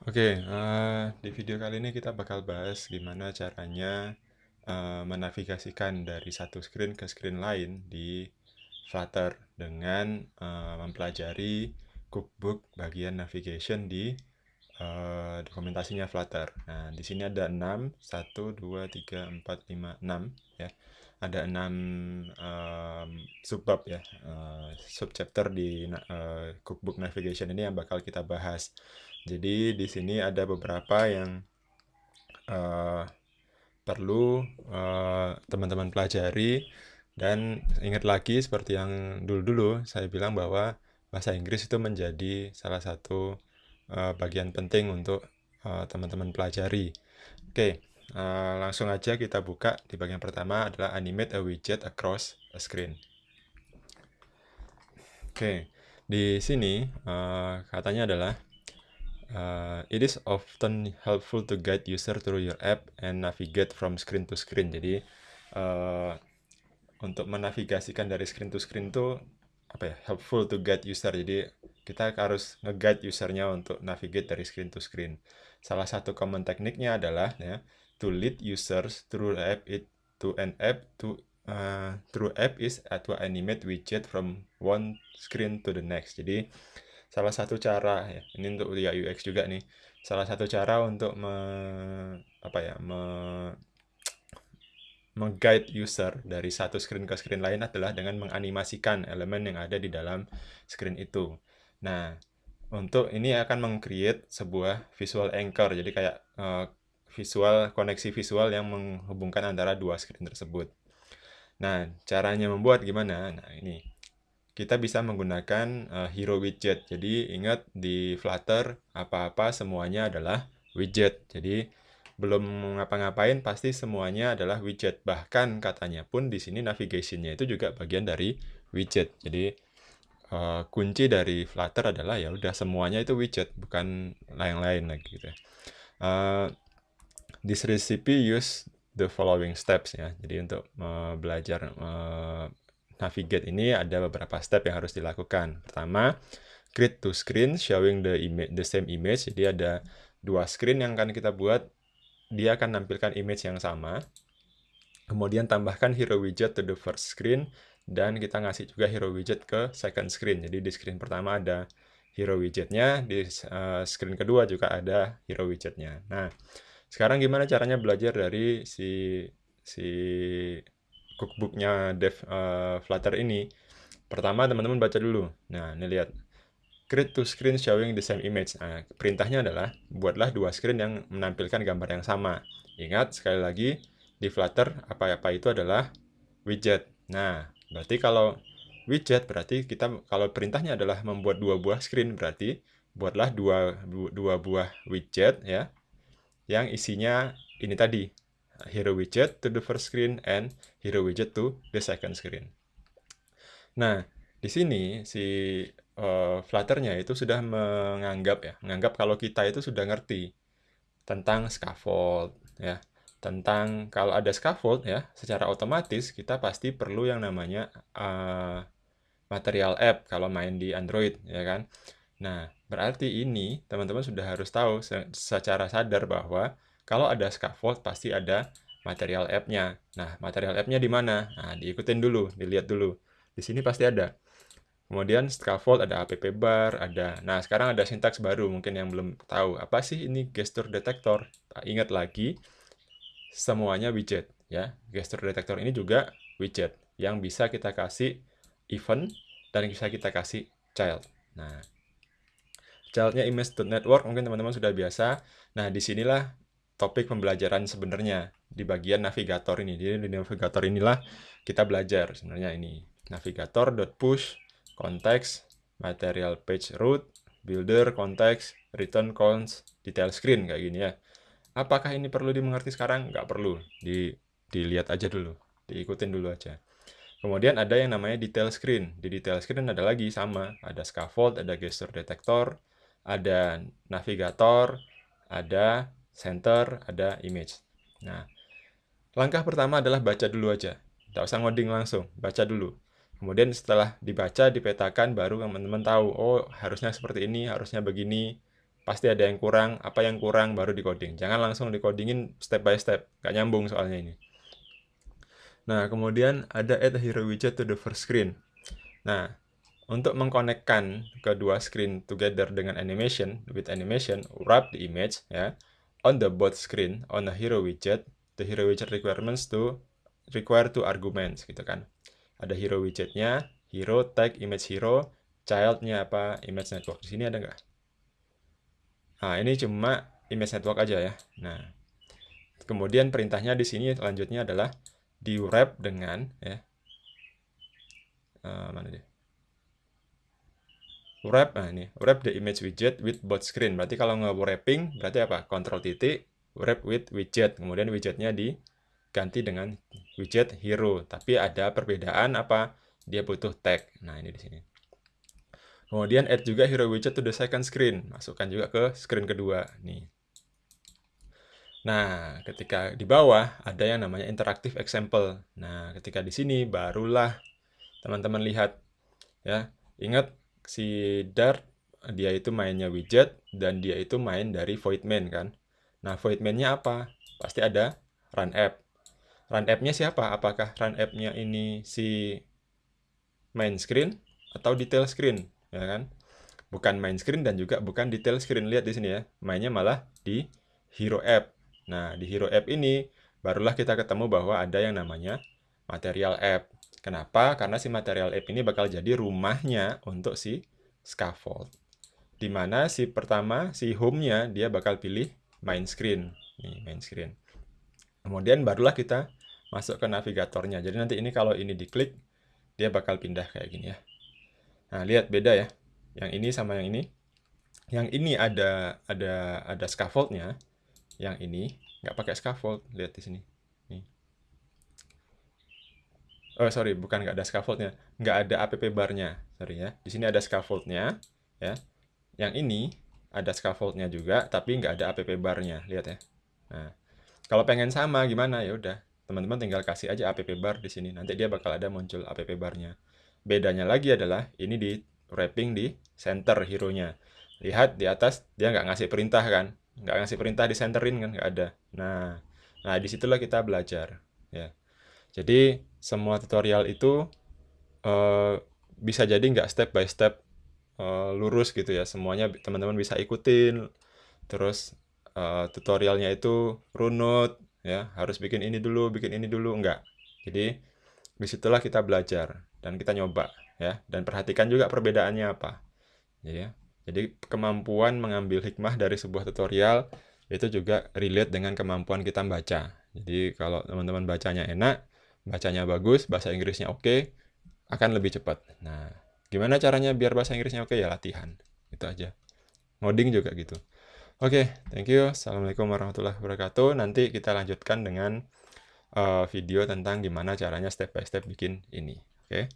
Oke, di video kali ini kita bakal bahas gimana caranya menavigasikan dari satu screen ke screen lain di Flutter dengan mempelajari cookbook bagian navigation di dokumentasinya Flutter. Nah, di sini ada 6, 1, 2, 3, 4, 5, 6 ya. Ada 6 subbab ya, subchapter di cookbook navigation ini yang bakal kita bahas. Jadi di sini ada beberapa yang eh, perlu teman-teman pelajari, dan ingat lagi seperti yang dulu-dulu saya bilang bahwa bahasa Inggris itu menjadi salah satu bagian penting untuk teman-teman pelajari. Oke, langsung aja kita buka. Di bagian pertama adalah animate a widget across a screen. Oke, di sini katanya adalah it is often helpful to guide user through your app and navigate from screen to screen. Jadi untuk menavigasikan dari screen to screen itu apa ya? Helpful to guide user. Jadi kita harus nge-guide usernya untuk navigate dari screen to screen. Salah satu common tekniknya adalah ya, to lead users through app to an app through app is to animate widget from one screen to the next. Jadi salah satu cara ya, ini untuk UI UX juga nih. Salah satu cara untuk meng-guide user dari satu screen ke screen lain adalah dengan menganimasikan elemen yang ada di dalam screen itu. Nah, untuk ini akan meng-create sebuah visual anchor, jadi kayak koneksi visual yang menghubungkan antara dua screen tersebut. Nah, caranya membuat gimana? Nah, ini kita bisa menggunakan hero widget. Jadi ingat di Flutter apa-apa semuanya adalah widget. Jadi belum ngapa-ngapain pasti semuanya adalah widget. Bahkan katanya pun di sini navigation-nya itu juga bagian dari widget. Jadi kunci dari Flutter adalah ya udah semuanya itu widget, bukan lain-lain lagi gitu ya. This recipe use the following steps ya. Jadi untuk belajar navigate ini ada beberapa step yang harus dilakukan. Pertama, create two screen showing the same image. Jadi ada dua screen yang akan kita buat, dia akan nampilkan image yang sama. Kemudian tambahkan hero widget to the first screen, dan kita ngasih juga hero widget ke second screen. Jadi di screen pertama ada hero widgetnya, di screen kedua juga ada hero widgetnya. Nah, sekarang gimana caranya belajar dari si cookbooknya Dev Flutter ini? Pertama, teman-teman baca dulu. Nah, ini lihat. Create two screen showing the same image. Nah, perintahnya adalah buatlah dua screen yang menampilkan gambar yang sama. Ingat, sekali lagi, di Flutter apa-apa itu adalah widget. Nah, berarti kalau widget, berarti kita kalau perintahnya adalah membuat dua buah screen, berarti buatlah dua buah widget ya, yang isinya ini tadi, hero widget to the first screen and hero widget to the second screen. Nah, di sini si Flutter-nya itu sudah menganggap kalau kita itu sudah ngerti tentang scaffold ya. Tentang kalau ada scaffold ya, secara otomatis kita pasti perlu yang namanya material app kalau main di Android ya kan. Nah, berarti ini teman-teman sudah harus tahu secara sadar bahwa kalau ada scaffold pasti ada material app-nya. Nah, material app-nya di mana? Nah, diikutin dulu, dilihat dulu. Di sini pasti ada. Kemudian scaffold ada app bar, ada. Nah, sekarang ada sintaks baru mungkin yang belum tahu. Apa sih ini gesture detector? Ingat lagi, semuanya widget ya. Gesture detector ini juga widget yang bisa kita kasih event dan bisa kita kasih child. Nah, childnya image.network mungkin teman-teman sudah biasa. Nah, disinilah topik pembelajaran sebenarnya di bagian navigator ini. Jadi di navigator inilah kita belajar sebenarnya ini. Navigator.push, konteks, material page route, builder, konteks, return cons, detail screen kayak gini ya. Apakah ini perlu dimengerti sekarang? Nggak perlu. Dilihat aja dulu. Diikutin dulu aja. Kemudian ada yang namanya detail screen. Di detail screen ada lagi sama. Ada scaffold, ada gesture detector, ada navigator, ada center, ada image. Nah, langkah pertama adalah baca dulu aja. Tidak usah ngoding langsung, baca dulu. Kemudian setelah dibaca, dipetakan, baru teman-teman tahu, oh harusnya seperti ini, harusnya begini. pasti ada yang kurang, apa yang kurang baru di-coding. Jangan langsung di-codingin step by step, nggak nyambung soalnya ini. Nah, kemudian ada add a hero widget to the first screen. Nah, untuk mengkonekkan kedua screen together dengan animation, with animation, wrap the image ya on the both screen on a hero widget. The hero widget require two arguments gitu kan. Ada hero widgetnya, hero tag image hero, childnya apa, image network. Di sini ada nggak? Nah, ini cuma image network aja ya. Nah, kemudian perintahnya di sini selanjutnya adalah di wrap dengan ya. Mana dia? Wrap, nah ini wrap the image widget with both screen. Berarti kalau nge-wrapping berarti apa? Control titik wrap with widget. Kemudian widgetnya diganti dengan widget hero. Tapi ada perbedaan apa? Dia butuh tag. Nah ini di sini. Kemudian add juga hero widget to the second screen. Masukkan juga ke screen kedua. Nih. Nah, ketika di bawah ada yang namanya interactive example. Nah, ketika di sini barulah teman-teman lihat ya. Ingat si Dart dia itu mainnya widget dan dia itu main dari void main kan. Nah, void main-nya apa? Pasti ada run app. Run app-nya siapa? Apakah run app-nya ini si main screen atau detail screen, ya kan? Bukan main screen dan juga bukan detail screen. Lihat di sini ya, mainnya malah di hero app. Nah, di hero app ini barulah kita ketemu bahwa ada yang namanya material app. Kenapa? Karena si material app ini bakal jadi rumahnya untuk si scaffold. Dimana si pertama, si home-nya, dia bakal pilih main screen. Nih, main screen. Kemudian barulah kita masuk ke navigatornya. Jadi nanti ini kalau ini diklik, dia bakal pindah kayak gini ya. Nah, lihat beda ya. Yang ini sama yang ini. Yang ini ada scaffold-nya. Yang ini nggak pakai scaffold. Lihat di sini. Nih. Oh, sorry, bukan nggak ada scaffold-nya. Nggak ada app bar-nya. Sorry ya. Di sini ada scaffold-nya. Ya. Yang ini ada scaffold-nya juga, tapi nggak ada app bar-nya. Lihat ya. Nah, kalau pengen sama gimana? Ya udah, teman-teman tinggal kasih aja app bar di sini. Nanti dia bakal ada muncul app bar-nya. Bedanya lagi adalah ini di wrapping di center hero-nya. Lihat di atas dia nggak ngasih perintah kan? Nggak ngasih perintah di centerin kan? Nggak ada. Nah disitulah kita belajar. Ya. Jadi semua tutorial itu bisa jadi nggak step by step lurus gitu ya. Semuanya teman-teman bisa ikutin. Terus tutorialnya itu runut ya, harus bikin ini dulu enggak. Jadi disitulah kita belajar dan kita nyoba ya, dan perhatikan juga perbedaannya apa. Ya. Jadi kemampuan mengambil hikmah dari sebuah tutorial itu juga relate dengan kemampuan kita membaca. Jadi kalau teman-teman bacanya enak, bacanya bagus, bahasa Inggrisnya oke, akan lebih cepat. Nah, gimana caranya biar bahasa Inggrisnya oke? Ya latihan. Itu aja. Ngoding juga gitu. Oke, thank you. Assalamualaikum warahmatullahi wabarakatuh. Nanti kita lanjutkan dengan video tentang gimana caranya step by step bikin ini. Oke.